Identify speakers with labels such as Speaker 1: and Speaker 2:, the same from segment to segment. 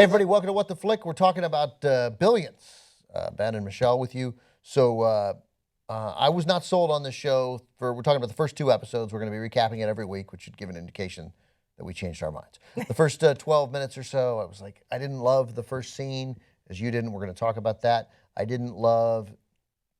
Speaker 1: Hey, everybody, welcome to What the Flick. We're talking about Billions. Ben and Michelle with you. So I was not sold on this show. We're talking about the first 2 episodes. We're going to be recapping it every week, which should give an indication that we changed our minds. The first 12 minutes or so, I was like, I didn't love the first scene, as you didn't. We're going to talk about that. I didn't love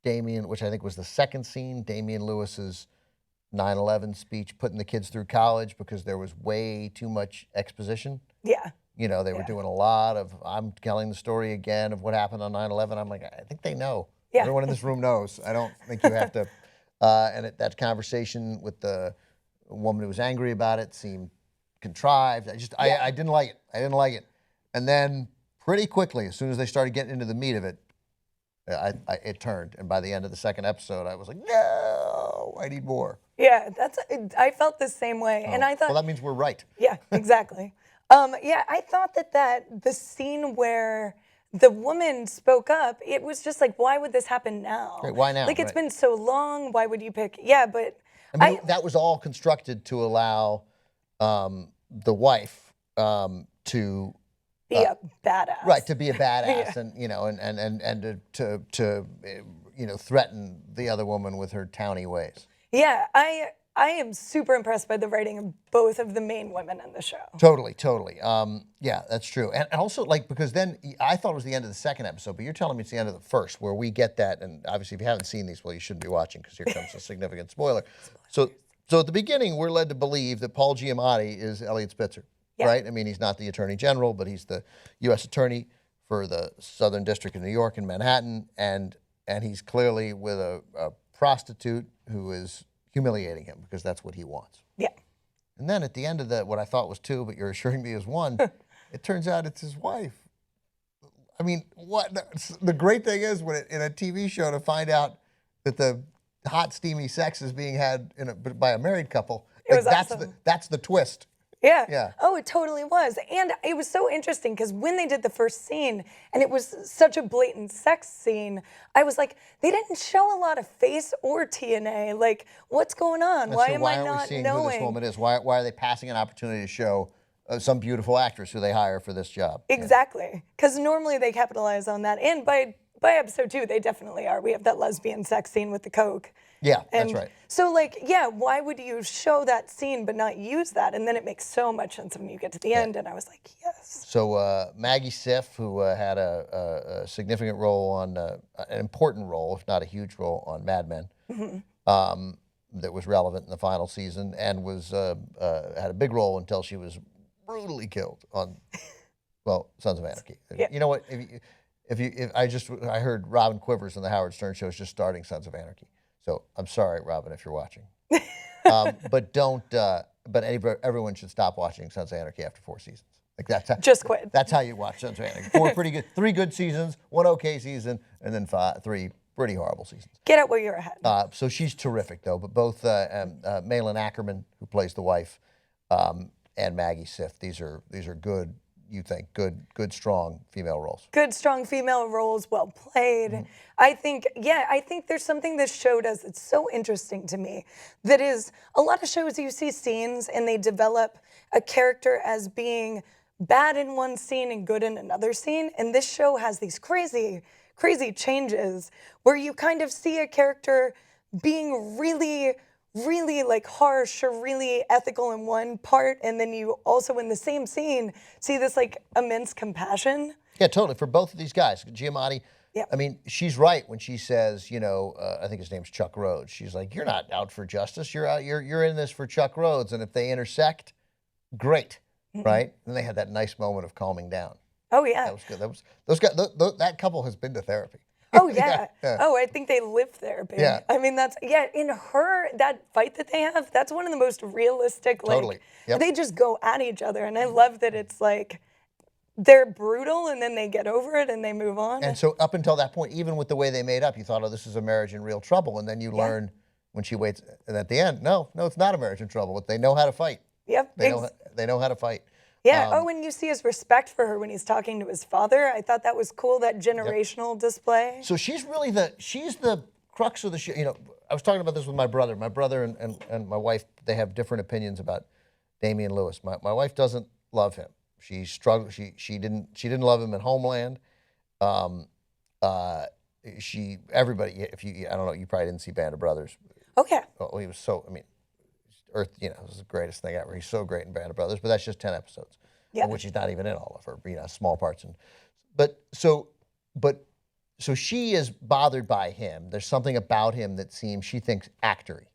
Speaker 1: Damian, which I think was the second scene, Damian Lewis's 9/11 speech, putting the kids through college because there was way too much exposition.
Speaker 2: Yeah.
Speaker 1: You know, they were doing a lot of, I'm telling the story again of what happened on 9/11. I'm like, I think they know.
Speaker 2: Yeah.
Speaker 1: Everyone in this room knows. I don't think you have to. That conversation with the woman who was angry about it seemed contrived. I didn't like it. I didn't like it. And then pretty quickly, as soon as they started getting into the meat of it, it turned. And by the end of the second episode, I was like, no, I need more.
Speaker 2: Yeah, I felt the same way. And I thought,
Speaker 1: well, that means we're right.
Speaker 2: Yeah, exactly. Yeah, I thought that the scene where the woman spoke up, it was just like, why would this happen now?
Speaker 1: Right, why now?
Speaker 2: Like, it's been so long. Why would you pick? Yeah, but
Speaker 1: I mean, that was all constructed to allow the wife to
Speaker 2: be a badass.
Speaker 1: Right, to be a badass, and you know, and to you know, threaten the other woman with her towny ways.
Speaker 2: Yeah, I am super impressed by the writing of both of the main women in the show.
Speaker 1: Totally. Yeah, that's true. And also, like, because then I thought it was the end of the second episode, but you're telling me it's the end of the first, where we get that. And obviously, if you haven't seen these, well, you shouldn't be watching because here comes a significant spoiler. So at the beginning, we're led to believe that Paul Giamatti is Elliot Spitzer, right? I mean, he's not the Attorney General, but he's the U.S. Attorney for the Southern District of New York in Manhattan, and he's clearly with a prostitute who is humiliating him because that's what he wants.
Speaker 2: Yeah.
Speaker 1: And then at the end of what I thought was 2, but you're assuring me is 1, it turns out it's his wife. I mean, what the great thing is when in a TV show to find out that the hot, steamy sex is being had by a married couple.
Speaker 2: It was
Speaker 1: that's the twist.
Speaker 2: Yeah.
Speaker 1: Yeah.
Speaker 2: Oh, it totally was. And it was so interesting because when they did the first scene and it was such a blatant sex scene, I was like, they didn't show a lot of face or TNA. Like, what's going on? Why am I not knowing?
Speaker 1: Why are we seeing who this woman is? Why are they passing an opportunity to show some beautiful actress who they hire for this job?
Speaker 2: Exactly. Because normally they capitalize on that. And by episode 2, they definitely are. We have that lesbian sex scene with the Coke.
Speaker 1: Yeah, that's right.
Speaker 2: So, like, yeah, why would you show that scene but not use that? And then it makes so much sense when you get to the end, and I was like, yes.
Speaker 1: So Maggie Siff, who had a significant role on, an important role, if not a huge role, on Mad Men, that was relevant in the final season, and was had a big role until she was brutally killed on, well, Sons of Anarchy.
Speaker 2: Yeah.
Speaker 1: You know what? I heard Robin Quivers on the Howard Stern show is just starting Sons of Anarchy. So I'm sorry, Robin, if you're watching. But don't. But everyone should stop watching Sons of Anarchy after 4 seasons. Like
Speaker 2: just quit.
Speaker 1: That's how you watch Sons of Anarchy. 4 pretty good, 3 good seasons, 1 okay season, and then 3 pretty horrible seasons.
Speaker 2: Get out where you're ahead.
Speaker 1: So she's terrific, though. But both Malin Ackerman, who plays the wife, and Maggie Siff, these are good. You think good, strong female roles.
Speaker 2: Good, strong female roles, well played. Mm-hmm. I think there's something this show does that's so interesting to me. That is, a lot of shows you see scenes and they develop a character as being bad in one scene and good in another scene. And this show has these crazy, crazy changes where you kind of see a character being really like harsh or really ethical in one part, and then you also in the same scene see this like immense compassion.
Speaker 1: Yeah, totally. For both of these guys, Giamatti.
Speaker 2: Yeah.
Speaker 1: I mean, she's right when she says, you know, I think his name's Chuck Rhodes. She's like, you're not out for justice. You're in this for Chuck Rhodes, and if they intersect, great, right? And they had that nice moment of calming down.
Speaker 2: Oh yeah,
Speaker 1: that was good. That couple has been to therapy.
Speaker 2: Oh, yeah. Oh, I think they live therapy.
Speaker 1: Yeah.
Speaker 2: I mean, in that fight that they have, that's one of the most realistic, like,
Speaker 1: totally. Yep.
Speaker 2: They just go at each other. And I love that it's like, they're brutal and then they get over it and they move on.
Speaker 1: And so up until that point, even with the way they made up, you thought, oh, this is a marriage in real trouble. And then you learn when she waits, and at the end, no, it's not a marriage in trouble. They know how to fight.
Speaker 2: Yep.
Speaker 1: They know how to fight.
Speaker 2: Yeah. And you see his respect for her when he's talking to his father. I thought that was cool, that generational display.
Speaker 1: So she's really she's the crux of the show. You know, I was talking about this with my brother. My brother and my wife, they have different opinions about Damian Lewis. My wife doesn't love him. She struggled. She didn't love him in Homeland. Um, everybody. If you, I don't know, you probably didn't see Band of Brothers.
Speaker 2: Okay.
Speaker 1: Oh, he was so. I mean, Earth. It was the greatest thing ever. He's so great in Band of Brothers, but that's just 10 episodes,
Speaker 2: Yeah.
Speaker 1: of which he's not even in all of her. Small parts. But she is bothered by him. There's something about him that seems, she thinks, actory,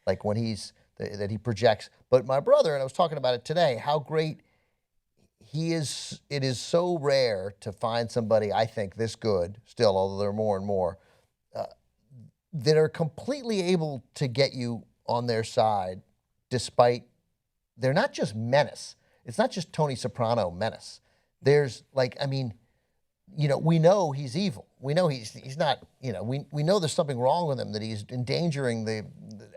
Speaker 1: like when that he projects. But my brother, and I was talking about it today, how great he is. It is so rare to find somebody, I think, this good still, although there are more and more, that are completely able to get you on their side, despite they're not just menace. It's not just Tony Soprano menace. There's we know he's evil. We know he's not, we know there's something wrong with him, that he's endangering the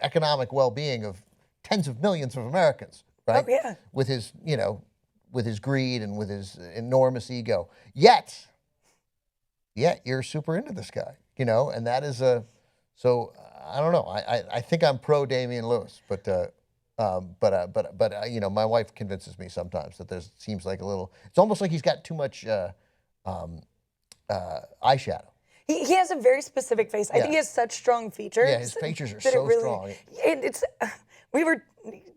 Speaker 1: economic well-being of tens of millions of Americans, right?
Speaker 2: Oh, yeah.
Speaker 1: With his, with his greed and with his enormous ego. Yet you're super into this guy, and that is so I don't know. I think I'm pro Damian Lewis, but my wife convinces me sometimes that seems like it's almost like he's got too much eyeshadow.
Speaker 2: He has a very specific face. I think he has such strong features.
Speaker 1: Yeah, his features are so strong.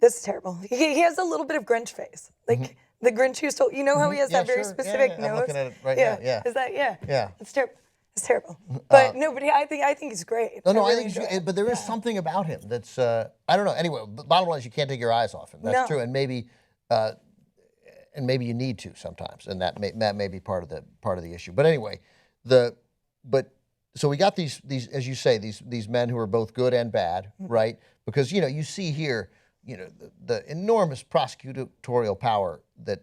Speaker 2: This is terrible. He has a little bit of Grinch face. Like the Grinch who stole, how he has that very specific nose?
Speaker 1: I'm looking at it right now, yeah.
Speaker 2: Is that,
Speaker 1: Yeah.
Speaker 2: It's terrible. It's terrible. But I think he's great.
Speaker 1: No,
Speaker 2: I
Speaker 1: think he's great, but there is something about him that's, I don't know. Anyway, the bottom line is you can't take your eyes off him. That's true, and maybe you need to sometimes, and that may be part of the issue. But anyway, so we got these as you say, these men who are both good and bad, right? Because you see here, the enormous prosecutorial power that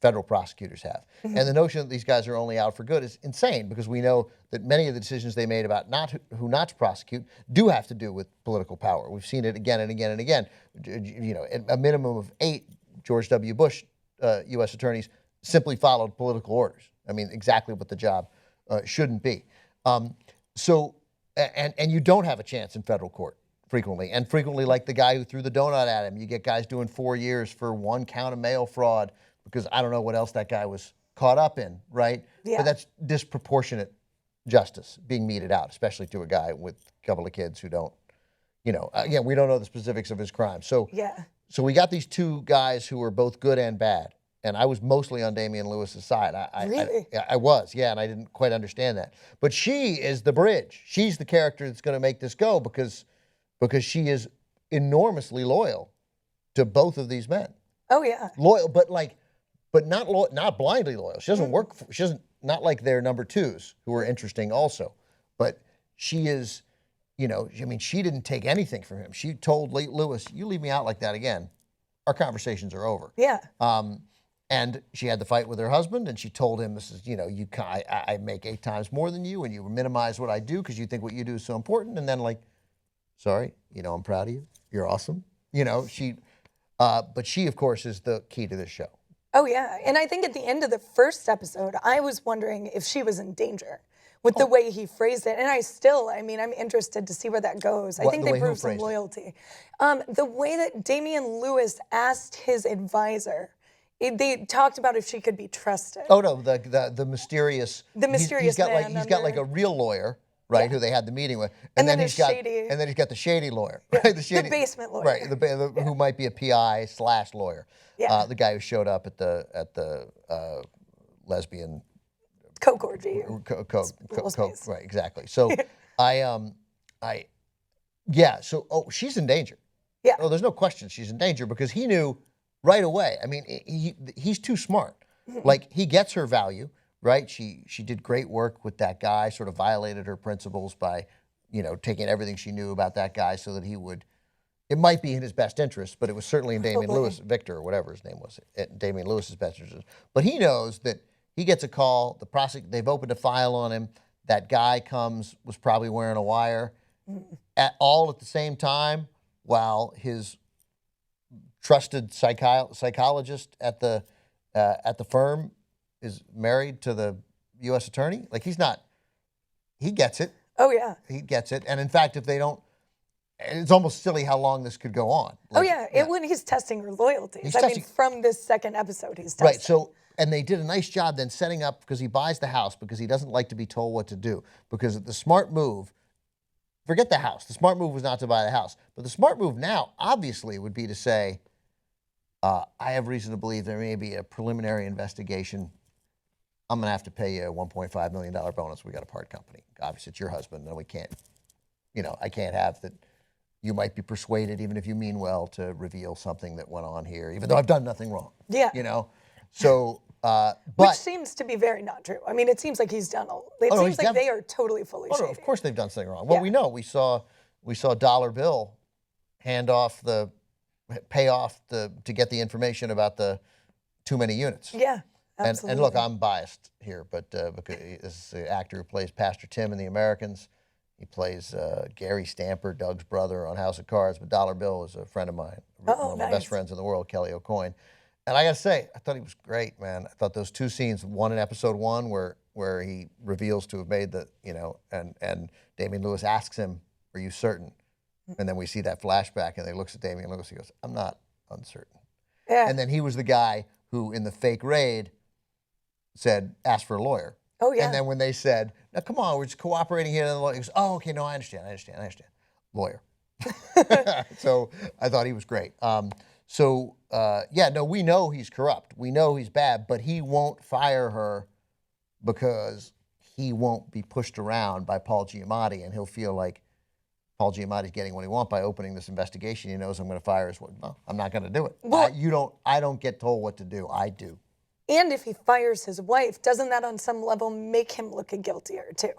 Speaker 1: federal prosecutors have, and the notion that these guys are only out for good is insane, because we know that many of the decisions they made about who not to prosecute do have to do with political power. We've seen it again and again and again. A minimum of 8 George W. Bush U.S. attorneys simply followed political orders. I mean, exactly what the job shouldn't be. And you don't have a chance in federal court frequently. And frequently, like the guy who threw the donut at him, you get guys doing 4 years for 1 count of mail fraud, because I don't know what else that guy was caught up in, right?
Speaker 2: Yeah.
Speaker 1: But that's disproportionate justice being meted out, especially to a guy with a couple of kids who don't, again, we don't know the specifics of his crime. So we got these 2 guys who were both good and bad. And I was mostly on Damian Lewis's side. I was, and I didn't quite understand that. But she is the bridge. She's the character that's going to make this go, because she is enormously loyal to both of these men.
Speaker 2: Oh yeah.
Speaker 1: Loyal, but not blindly loyal. She doesn't work. She doesn't, not like their number 2s who are interesting also. But she is, she didn't take anything from him. She told Lewis, "You leave me out like that again, our conversations are over."
Speaker 2: Yeah.
Speaker 1: And she had the fight with her husband, and she told him, "This is, I make 8 times more than you, and you minimize what I do because you think what you do is so important." And then, sorry, I'm proud of you. You're awesome. But she, of course, is the key to this show.
Speaker 2: Oh yeah, and I think at the end of the first episode, I was wondering if she was in danger with the way he phrased it, and I'm interested to see where that goes. I think they proved some loyalty. The way that Damian Lewis asked his advisor. They talked about if she could be trusted.
Speaker 1: Oh no, the mysterious.
Speaker 2: The mysterious man.
Speaker 1: He's got like a real lawyer, right? Who they had the meeting with, and then he's got the shady lawyer, right? The
Speaker 2: basement lawyer,
Speaker 1: right? Who might be a PI/lawyer.
Speaker 2: Yeah.
Speaker 1: The guy who showed up at the lesbian
Speaker 2: coke orgy.
Speaker 1: Right, exactly. So she's in danger.
Speaker 2: Yeah.
Speaker 1: Oh, there's no question she's in danger, because he knew right away. I mean, he's too smart. Like, he gets her value, right? She did great work with that guy, sort of violated her principles by, taking everything she knew about that guy so that he would, it might be in his best interest, but it was certainly in Victor, or whatever his name was, Damian Lewis's best interest. But he knows that he gets a call, they've opened a file on him, that guy was probably wearing a wire, at the same time, while his trusted psychologist at the firm is married to the U.S. attorney. Like, he gets it.
Speaker 2: Oh yeah,
Speaker 1: he gets it. And in fact, if they don't it's almost silly how long this could go on.
Speaker 2: Oh yeah, when he's testing her loyalties.
Speaker 1: He's
Speaker 2: I
Speaker 1: testing-
Speaker 2: mean, from this second episode, he's testing.
Speaker 1: Right. So, and they did a nice job then setting up, because he buys the house because he doesn't like to be told what to do. Because the smart move, forget the house. The smart move was not to buy the house. But the smart move now, obviously, would be to say, I have reason to believe there may be a preliminary investigation. I'm going to have to pay you a $1.5 million bonus. We got a part company. Obviously, it's your husband, and we can't, I can't have that. You might be persuaded, even if you mean well, to reveal something that went on here, even though I've done nothing wrong.
Speaker 2: Yeah.
Speaker 1: So,
Speaker 2: Which seems to be very not true. I mean, it seems like he's done it seems like they are totally fully shady.
Speaker 1: No, of course they've done something wrong. Well, we know. We saw Dollar Bill pay off to get the information about the too many units.
Speaker 2: Yeah, absolutely.
Speaker 1: And look, I'm biased here, but because this is the actor who plays Pastor Tim in The Americans. He plays Gary Stamper, Doug's brother, on House of Cards. But Dollar Bill is a friend of mine, one of my best friends in the world, Kelly O'Coin. And I got to say, I thought he was great, man. I thought those two scenes, one in episode 1 where he reveals to have made the, and Damian Lewis asks him, "Are you certain?" And then we see that flashback, and he looks at Damian Lewis. He goes, "I'm not uncertain."
Speaker 2: Yeah.
Speaker 1: And then he was the guy who, in the fake raid, said, "Ask for a lawyer."
Speaker 2: Oh, yeah.
Speaker 1: And then when they said, "Now, come on, we're just cooperating here," and the lawyer goes, "Oh, okay, no, I understand. Lawyer." So I thought he was great. We know he's corrupt. We know he's bad, but he won't fire her because he won't be pushed around by Paul Giamatti, and he'll feel like Paul Giamatti's getting what he wants by opening this investigation. He knows I'm going to fire his wife. No, I'm not going to do it.
Speaker 2: Well,
Speaker 1: I don't get told what to do. I do.
Speaker 2: And if he fires his wife, doesn't that on some level make him look guiltier too?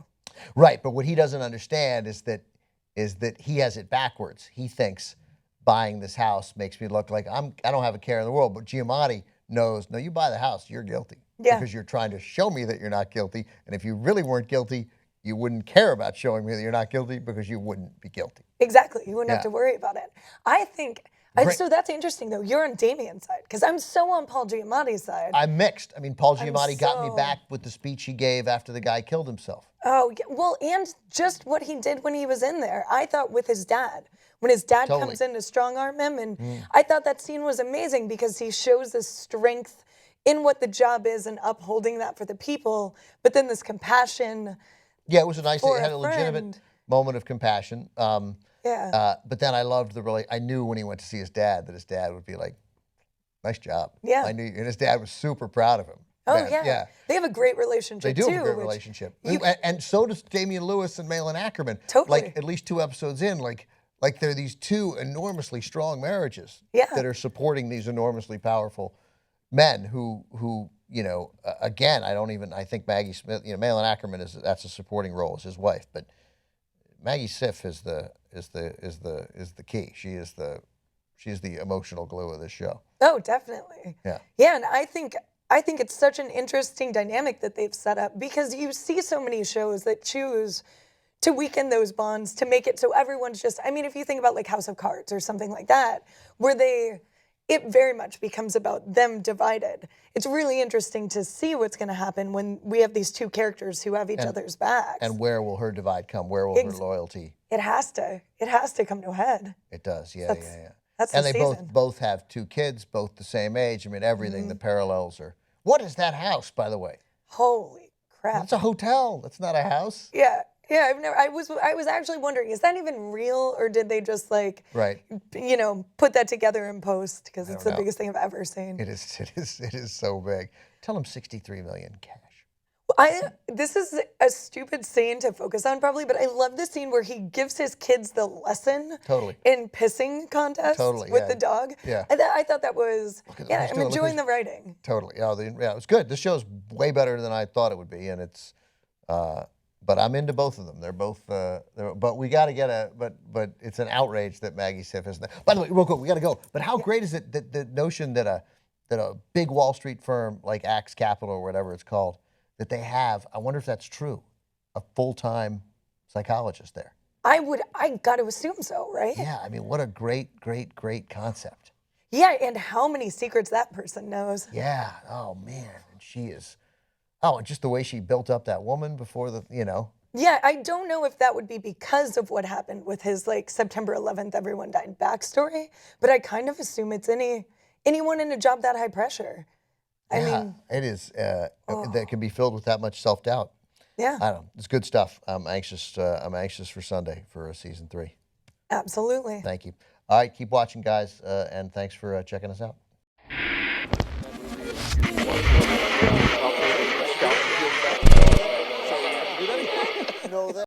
Speaker 1: Right, but what he doesn't understand is that he has it backwards. He thinks buying this house makes me look like I don't have a care in the world. But Giamatti knows, no, you buy the house, you're guilty.
Speaker 2: Yeah.
Speaker 1: Because you're trying to show me that you're not guilty. And if you really weren't guilty, you wouldn't care about showing me that you're not guilty because you wouldn't be guilty.
Speaker 2: Exactly. You wouldn't have to worry about it. I think, so that's interesting though. You're on Damian's side because I'm so on Paul Giamatti's side.
Speaker 1: I'm mixed. I mean, Paul Giamatti got me back with the speech he gave after the guy killed himself.
Speaker 2: Oh, yeah. Well, and just what he did when he was in there. I thought with his dad, when his dad comes in to strong arm him, and I thought that scene was amazing because he shows this strength in what the job is and upholding that for the people, but then this compassion.
Speaker 1: Yeah, it was a nice, it had a
Speaker 2: friend.
Speaker 1: legitimate moment of compassion. But then I loved I knew when he went to see his dad that his dad would be like, "Nice job."
Speaker 2: Yeah.
Speaker 1: I knew, and his dad was super proud of him.
Speaker 2: Oh, yeah. They have a great relationship,
Speaker 1: They do
Speaker 2: too.
Speaker 1: have a great relationship. And so does Damian Lewis and Malin Ackerman.
Speaker 2: Totally.
Speaker 1: Like, at least 2 episodes in, like there are these 2 enormously strong marriages that are supporting these enormously powerful men who again, I think Maggie Smith, Malin Ackerman that's a supporting role as his wife, but Maggie Siff is the key. She's the emotional glue of this show.
Speaker 2: Oh, definitely.
Speaker 1: Yeah.
Speaker 2: Yeah, and I think it's such an interesting dynamic that they've set up because you see so many shows that choose to weaken those bonds to make it so everyone's just, I mean, if you think about like House of Cards or something like that, where it very much becomes about them divided. It's really interesting to see what's going to happen when we have these 2 characters who have each other's backs.
Speaker 1: And where will her divide come? Where will her loyalty?
Speaker 2: It has to come to a head.
Speaker 1: It does, yeah.
Speaker 2: That's
Speaker 1: and
Speaker 2: the
Speaker 1: they
Speaker 2: season.
Speaker 1: both have 2 kids, both the same age. I mean, everything, the parallels are. What is that house, by the way?
Speaker 2: Holy crap.
Speaker 1: It's a hotel. That's not a house.
Speaker 2: Yeah. Yeah, I was actually wondering, is that even real or did they just put that together in post because it's the biggest thing I've ever seen.
Speaker 1: It is so big. Tell them 63 million cash.
Speaker 2: This is a stupid scene to focus on probably, but I love the scene where he gives his kids the lesson in pissing contest with the dog.
Speaker 1: Yeah.
Speaker 2: I thought that was, I'm enjoying the writing.
Speaker 1: Totally. It was good. This show's way better than I thought it would be, and it's, but I'm into both of them. They're both, but we got to get but it's an outrage that Maggie Siff isn't. By the way, real quick, we got to go. But how great is it that the notion that a big Wall Street firm like Axe Capital or whatever it's called, that they have, I wonder if that's true, a full-time psychologist there. I
Speaker 2: got to assume so, right?
Speaker 1: Yeah, I mean, what a great concept.
Speaker 2: Yeah, and how many secrets that person knows.
Speaker 1: Yeah, oh man, and she is, and just the way she built up that woman before
Speaker 2: Yeah, I don't know if that would be because of what happened with his like September 11th, everyone died backstory, but I kind of assume it's anyone in a job that high pressure. I
Speaker 1: Yeah,
Speaker 2: mean,
Speaker 1: it is. That can be filled with that much self-doubt.
Speaker 2: yeah,
Speaker 1: I don't know. It's good stuff. I'm anxious. I'm anxious for Sunday for season 3.
Speaker 2: absolutely.
Speaker 1: Thank you. All right, keep watching, guys, and thanks for checking us out.